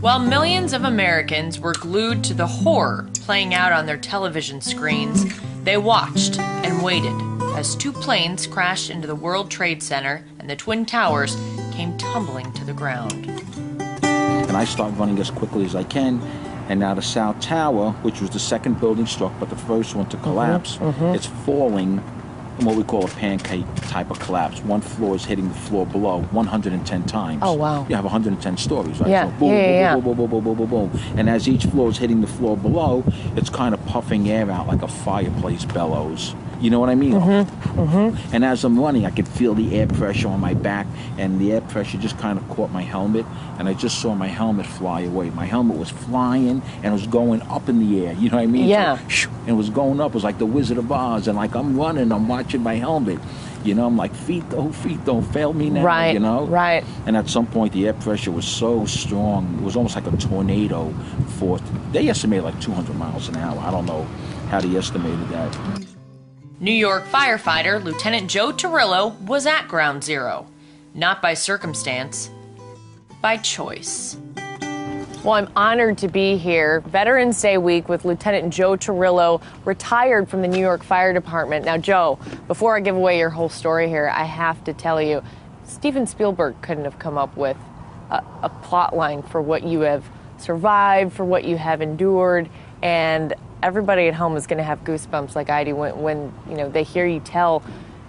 While millions of Americans were glued to the horror playing out on their television screens, they watched and waited as two planes crashed into the World Trade Center and the Twin Towers came tumbling to the ground. And I start running as quickly as I can, and now the South Tower, which was the second building struck but the first one to collapse, it's falling in what we call a pancake type of collapse. One floor is hitting the floor below 110 times. Oh, wow. You have 110 stories, right? Yeah, So boom, yeah. boom, boom, boom, boom, boom, boom, boom, boom. And as each floor is hitting the floor below, it's kind of puffing air out like a fireplace bellows. You know what I mean? And as I'm running, I could feel the air pressure on my back, and the air pressure just kind of caught my helmet, and I just saw my helmet fly away. My helmet was flying, and it was going up in the air. You know what I mean? Yeah. So, and it was going up. It was like the Wizard of Oz, and like I'm running, I'm watching my helmet. You know, I'm like, feet don't fail me now. Right, you know? right. And at some point, the air pressure was so strong, it was almost like a tornado force. They estimated like 200 miles an hour. I don't know how they estimated that. New York firefighter Lieutenant Joe Torrillo was at Ground Zero, not by circumstance, by choice. Well, I'm honored to be here. Veterans Day week with Lieutenant Joe Torrillo, retired from the New York Fire Department. Now, Joe, before I give away your whole story here, I have to tell you, Steven Spielberg couldn't have come up with a plot line for what you have survived, for what you have endured, and everybody at home is going to have goosebumps like I do when you know, they hear you tell,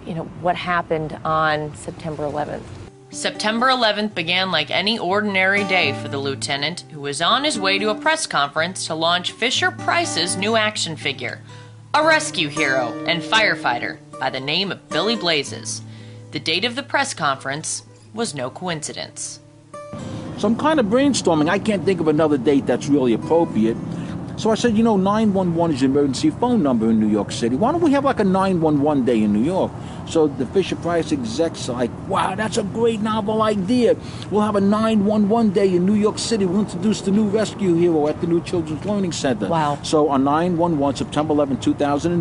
you know, what happened on September 11th. September 11th began like any ordinary day for the lieutenant, who was on his way to a press conference to launch Fisher-Price's new action figure, a rescue hero and firefighter by the name of Billy Blazes. The date of the press conference was no coincidence. So I'm kind of brainstorming. I can't think of another date that's really appropriate. So I said, you know, 911 is an emergency phone number in New York City. Why don't we have like a 911 day in New York? So the Fisher-Price execs are like, wow, that's a great novel idea. We'll have a 911 day in New York City. We'll introduce the new rescue hero at the new Children's Learning Center. Wow. So on 911, September 11, 2001,